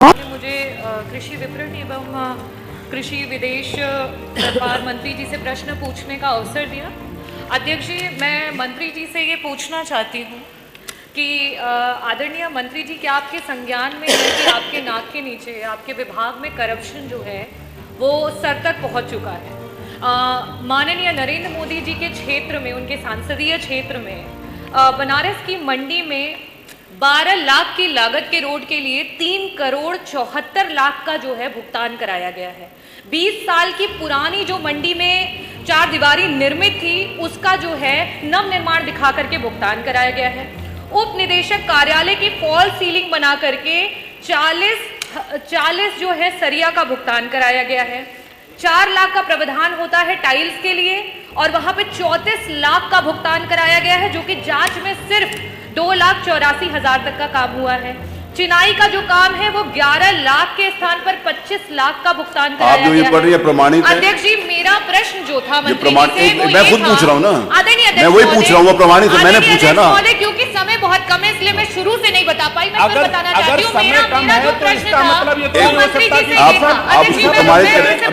मुझे कृषि विपणन एवं कृषि विदेश व्यापार मंत्री जी से प्रश्न पूछने का अवसर दिया। अध्यक्ष जी, मैं मंत्री जी से ये पूछना चाहती हूँ कि आदरणीय मंत्री जी, क्या आपके संज्ञान में है कि आपके नाक के नीचे आपके विभाग में करप्शन जो है वो सर तक पहुँच चुका है? माननीय नरेंद्र मोदी जी के क्षेत्र में, उनके सांसदीय क्षेत्र में बनारस की मंडी में 12 लाख की लागत के रोड के लिए 3 करोड़ 74 लाख का जो है भुगतान कराया गया है। 20 साल की पुरानी जो मंडी में 4 दीवारी निर्मित थी उसका जो है नव निर्माण दिखा करके भुगतान कराया गया है। उप निदेशक कार्यालय की फॉल सीलिंग बना करके 40 जो है सरिया का भुगतान कराया गया है। 4 लाख का प्रावधान होता है टाइल्स के लिए और वहां पे 34 लाख का भुगतान कराया गया है, जो कि जांच में सिर्फ 2,84,000 तक का काम हुआ है। चिनाई का जो काम है वो 11 लाख के स्थान पर 25 लाख का भुगतान कराया गया है। आप जो पढ़ रही है प्रमाणित है? अध्यक्ष जी, मेरा प्रश्न जो था मंत्री जी से वो मैं खुद पूछ रहा हूँ ना, मैं वही पूछ रहा हूँ, वो प्रमाणित है, मैंने पूछा ना। क्योंकि समय बहुत कम है इसलिए मैं शुरू से नहीं बता पाई, मैं फिर बताना चाहती हूँ। मेरा जो प्रश्न था वो मंत्री जी से ये था। अध्यक्ष जी,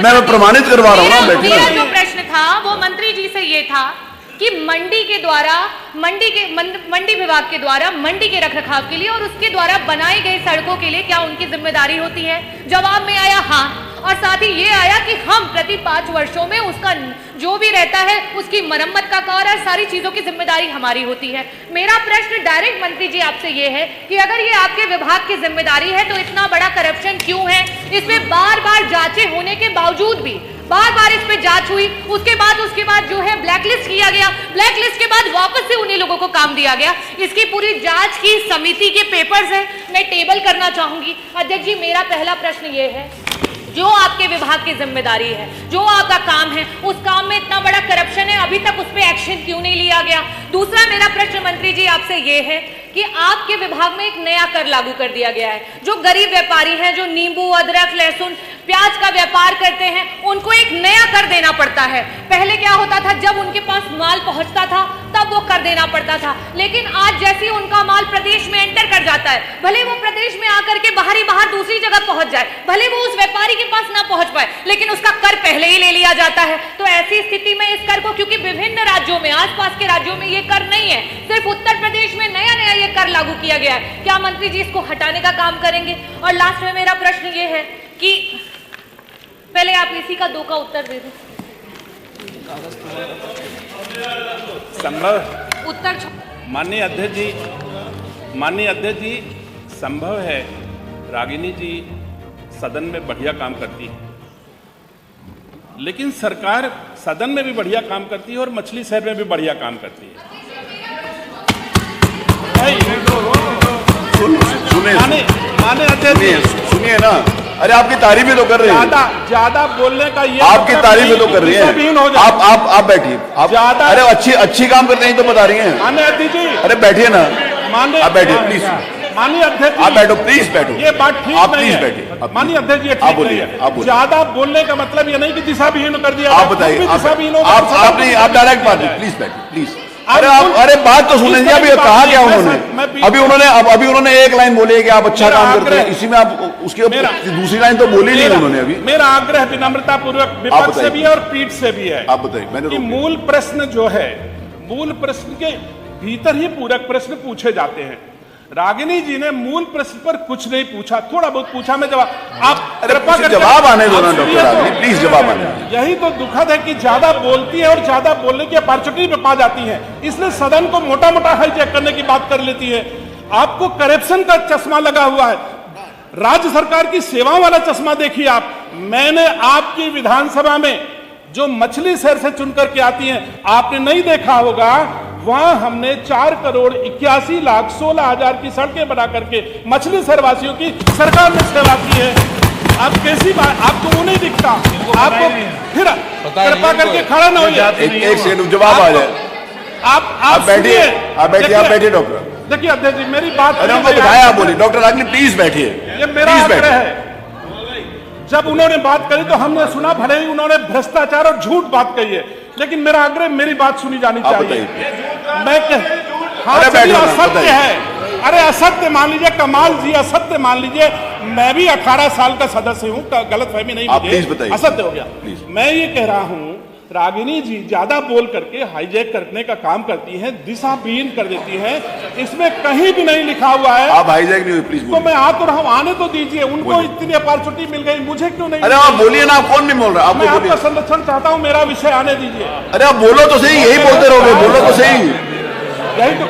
मैं प्रमाणित करवा रहा हूँ ना। मेरा जो प्रश्न था वो मंत्री जी से ये था कि मंडी के द्वारा, मंडी विभाग के द्वारा मंडी के रखरखाव के लिए और उसके द्वारा बनाई गई सड़कों के लिए क्या उनकी जिम्मेदारी होती है? जवाब में आया हाँ, और साथ ही ये आया कि हम प्रति 5 वर्षों में उसका जो भी रहता है उसकी मरम्मत का कार्य और सारी चीजों की जिम्मेदारी हमारी होती है। मेरा प्रश्न डायरेक्ट मंत्री जी आपसे ये है कि अगर ये आपके विभाग की जिम्मेदारी है तो इतना बड़ा करप्शन क्यों है? इसमें बार बार जांचें होने के बावजूद भी बार बार इस पे जांच हुई, उसके बाद जो है ब्लैकलिस्ट किया गया, ब्लैकलिस्ट के बाद वापस से उन्हीं लोगों को काम दिया गया। इसकी पूरी जांच की समिति के पेपर्स है, मैं टेबल करना चाहूंगी। अध्यक्ष जी, मेरा पहला प्रश्न ये है, जो आपके विभाग की जिम्मेदारी है, जो आपका काम है, उस काम में इतना बड़ा करप्शन है, अभी तक उस पर एक्शन क्यों नहीं लिया गया? दूसरा मेरा प्रश्न मंत्री जी आपसे ये है कि आपके विभाग में एक नया कर लागू कर दिया गया है। जो गरीब व्यापारी हैं, जो नींबू, अदरक, लहसुन, प्याज का व्यापार करते हैं, उनको एक नया कर देना पड़ता है। पहले क्या होता था, जब उनके पास माल पहुंचता था तब वो कर देना पड़ता था, लेकिन आज जैसे ही उनका माल प्रदेश में एंटर कर जाता है, भले वो प्रदेश में आकर के बाहर दूसरी जगह पहुंच जाए, भले वो उस व्यापारी के पास ना पहुंच पाए, लेकिन उसका कर पहले ही ले लिया जाता है। तो ऐसी स्थिति में इस कर को, क्योंकि विभिन्न राज्यों में, आसपास के राज्यों में ये कर नहीं है, सिर्फ उत्तर प्रदेश में नया ये कर लागू किया गया है, क्या मंत्री जी इसको हटाने का काम करेंगे? और लास्ट में मेरा प्रश्न ये है कि पहले आप इसी का 2 का उत्तर दे दें। संभव उत्तर माननीय अध्यक्ष जी संभव है, रागिनी जी सदन में बढ़िया काम करती है, लेकिन सरकार सदन में भी बढ़िया काम करती है और मछली शहर में भी बढ़िया काम करती है। माने अध्यक्ष सुनिए ना, अरे आपकी तारीफें तो कर रहे हैं, ज्यादा बोलने का ये आपकी तारीफें तो कर रही हैं। आप बैठिए, आप अरे अच्छी काम करते हैं तो बता रही हैं। माननीय अध्यक्ष जी, अरे बैठिए ना, आप बैठिए प्लीज। माननीय अध्यक्ष, आप बैठो, प्लीज बैठो, ये बात ठीक आप नहीं प्लीज है। बैठिए। माननीय अध्यक्ष जी, आप बोलिए। ज्यादा बोलने का मतलब ये नहीं कि दिशाहीन कर दिया। आप बताइए, आप डायरेक्ट बात, प्लीज बैठिए प्लीज। अरे बात तो सुन लीजिए, अभी कहा क्या उन्होंने? अभी उन्होंने एक लाइन बोली है कि आप अच्छा काम करते हैं, इसी में आप उसके दूसरी लाइन तो बोली नहीं उन्होंने अभी। मेरा आग्रह विनम्रता पूर्वक विपक्ष से भी है और पीठ से भी है। आप बताइए। मैंने मूल प्रश्न जो है, मूल प्रश्न के भीतर ही पूरक प्रश्न पूछे जाते हैं। रागिनी जी ने मूल प्रश्न पर कुछ नहीं पूछा, थोड़ा बहुत पूछा, मैं जवाब, आप जवाब आने दो ना डॉक्टर रागिनी, प्लीज जवाब आने दो। यही तो दुखद है कि ज्यादा बोलती है और ज्यादा बोलने की अपॉर्चुनिटी पे पा जाती है, इसलिए सदन को मोटा मोटा हाईजैक करने की बात कर लेती है। आपको करप्शन का चश्मा लगा हुआ है, राज्य सरकार की सेवाओं वाला चश्मा देखिए आप। मैंने आपकी विधानसभा में जो मछली शहर से चुन करके आती हैं, आपने नहीं देखा होगा, वहां हमने 4 करोड़ 81 लाख 16 हजार की सड़कें बना करके मछली शहर वासियों की सरकार ने सेवा की है। आप कैसी बात, आपको वो नहीं दिखता? आपको फिर कृपा करके खड़ा ना होइए, एक सेकंड जवाब आ जाए। आप बैठिए, आप बैठिए डॉक्टर। देखिए अध्यक्ष जी, मेरी बात बताया, आप बोलिए डॉक्टर रागिनी, प्लीज बैठिए। ये मेरा आग्रह है। जब उन्होंने बात करी तो हमने सुना, भले ही उन्होंने भ्रष्टाचार और झूठ बात कही है, लेकिन मेरा आग्रह, मेरी बात सुनी जानी चाहिए। मैं असत्य है, अरे असत्य मान लीजिए, कमाल जी असत्य मान लीजिए, मैं भी 18 साल का सदस्य हूँ, गलतफहमी नहीं, आप मुझे प्लीज बताइए, असत्य हो गया। प्लीज। मैं ये कह रहा हूँ रागिनी जी ज्यादा बोल करके हाईजैक करने का काम करती हैं, दिशाहीन कर देती हैं। इसमें कहीं भी नहीं लिखा हुआ है। आप हाईजैक नहीं हुई, प्लीज। तो मैं आ तो रहा हूं, आने तो दीजिए, उनको इतनी अपॉर्चुनिटी मिल गई, मुझे क्यों नहीं? अरे आप बोलिए ना, आप कौन नहीं बोल रहा, आप मैं आपका संरक्षण चाहता हूं, मेरा विषय आने दीजिए। अरे आप बोलो तो सही, यही बोलते रहोगे, बोलो तो सही। यही तो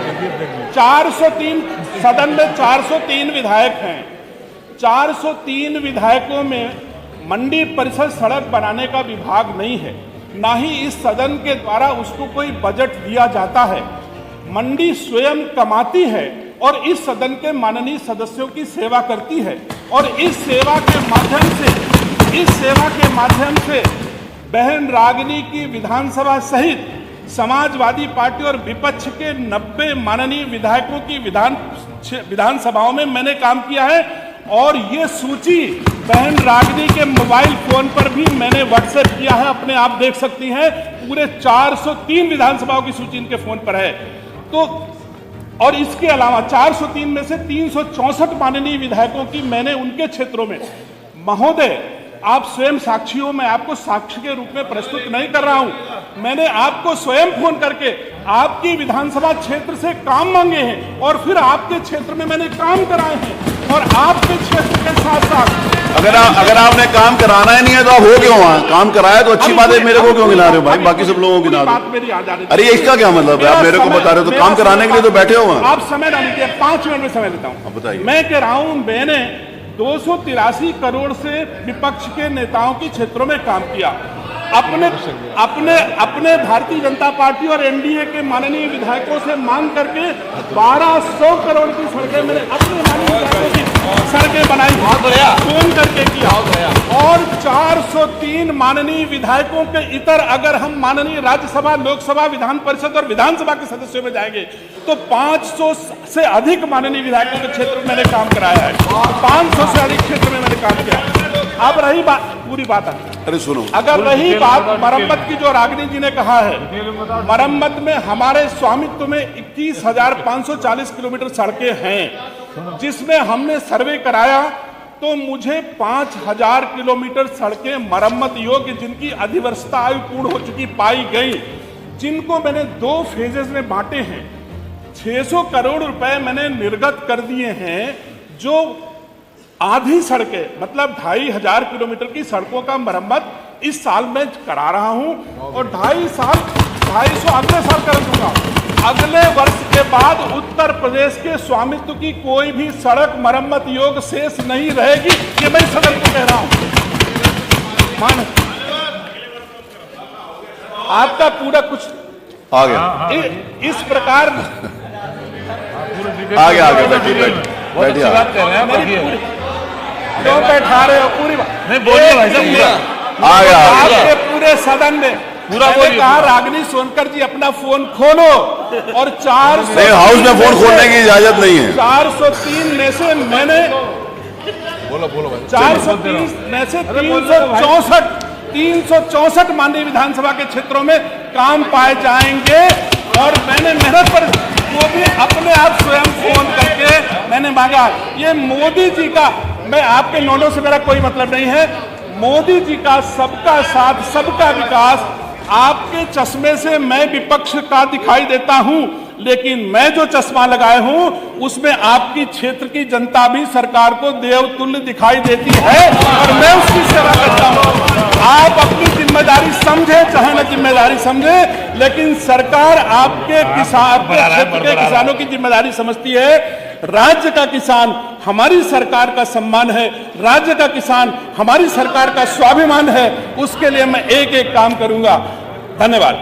403 सदन में 403 विधायक हैं। 403 विधायकों में मंडी परिसर सड़क बनाने का विभाग नहीं है, ना ही इस सदन के द्वारा उसको कोई बजट दिया जाता है। मंडी स्वयं कमाती है और इस सदन के माननीय सदस्यों की सेवा करती है, और इस सेवा के माध्यम से बहन रागिनी की विधानसभा सहित समाजवादी पार्टी और विपक्ष के 90 माननीय विधायकों की विधानसभाओं में मैंने काम किया है। और ये सूची बहन रागिनी के मोबाइल फोन पर भी मैंने व्हाट्सएप किया है, अपने आप देख सकती हैं। पूरे 403 विधानसभाओं की सूची इनके फोन पर है। तो और इसके अलावा 403 में से 364 माननीय विधायकों की मैंने उनके क्षेत्रों में, महोदय आप स्वयं साक्षी हो, मैं आपको साक्षी के रूप में प्रस्तुत नहीं कर रहा हूं। मैंने आपको स्वयं फोन करके आपकी विधानसभा क्षेत्र से काम मांगे हैं और फिर आपके क्षेत्र में मैंने काम कराए हैं, और आपके क्षेत्र के साथ साथ अगर आपने काम कराना ही नहीं है तो आप हो क्यों वहां? काम कराया तो अच्छी बात है, मेरे को क्यों गिना रहे हो भाई? बाकी सब लोगों को गिना दो। अरे ये इसका क्या मतलब है? आप मेरे को बता रहे हो तो काम कराने के लिए तो बैठे हो वहां। आप समय ना लीजिए, 5 मिनट में समय देता हूं। बताइए। मैं कह रहा हूं मैंने 283 करोड़ से विपक्ष के नेताओं के क्षेत्रों में काम किया। अपने भारतीय जनता पार्टी और एनडीए के माननीय विधायकों से मांग करके 1200 करोड़ की सड़कें मैंने अपने माननीय विधायकों की सड़कें बनाई, फोन करके किया। और 403 माननीय विधायकों के इतर अगर हम माननीय राज्यसभा, लोकसभा, विधान परिषद और विधानसभा के सदस्यों में जाएंगे तो 500 से अधिक माननीय विधायकों के क्षेत्र में मैंने काम कराया है। 500 से अधिक क्षेत्र में मैंने काम किया। अब रही बात, पूरी बात है, अरे सुनो, अगर रही बात मरम्मत की, जो रागिनी जी ने कहा है, मरम्मत में हमारे स्वामित्व में 21,540 किलोमीटर सड़कें हैं, जिसमें हमने सर्वे कराया तो मुझे 5,000 किलोमीटर सड़कें मरम्मत योग्य जिनकी अधिवर्षता आयु पूर्ण हो चुकी पाई गई, जिनको मैंने 2 फेजेस में बांटे हैं। 600 करोड़ रुपए मैंने निर्गत कर दिए हैं, जो आधी सड़कें मतलब 2,500 किलोमीटर की सड़कों का मरम्मत इस साल में करा रहा हूं, और 250 अगले साल कर दूंगा। अगले वर्ष के बाद उत्तर प्रदेश के स्वामित्व की कोई भी सड़क मरम्मत योग्य शेष नहीं रहेगी, ये मैं सदन को कह रहा हूं। मान आपका पूरा कुछ आ गया, इस प्रकार आ गया, बैठिए, क्यों बैठा रहे हो? पूरी बात नहीं बोलिए भाई साहब, आ गया। आपके पूरे सदन में पूरा कहा रागिनी सोनकर जी अपना फोन खोलो, और 400 हाउस में फोन खोलने की इजाजत नहीं है। 403 में से मैंने बोलो 430 में से 364 माननीय विधानसभा के क्षेत्रों में काम पाए जाएंगे, और मैंने मेहनत पर वो भी अपने आप स्वयं फोन करके मैंने मांगा। ये मोदी जी का, मैं आपके नोटों से मेरा कोई मतलब नहीं है, मोदी जी का सबका साथ सबका विकास, आपके चश्मे से मैं विपक्ष का दिखाई देता हूं, लेकिन मैं जो चश्मा लगाए हूं उसमें आपकी क्षेत्र की जनता भी सरकार को देवतुल्य दिखाई देती है, और मैं उसकी सेवा करता हूं। आप अपनी जिम्मेदारी समझे चाहे न जिम्मेदारी समझे, लेकिन सरकार आपके क्षेत्र के किसानों की जिम्मेदारी समझती है। राज्य का किसान हमारी सरकार का सम्मान है, राज्य का किसान हमारी सरकार का स्वाभिमान है, उसके लिए मैं एक एक काम करूंगा। धन्यवाद।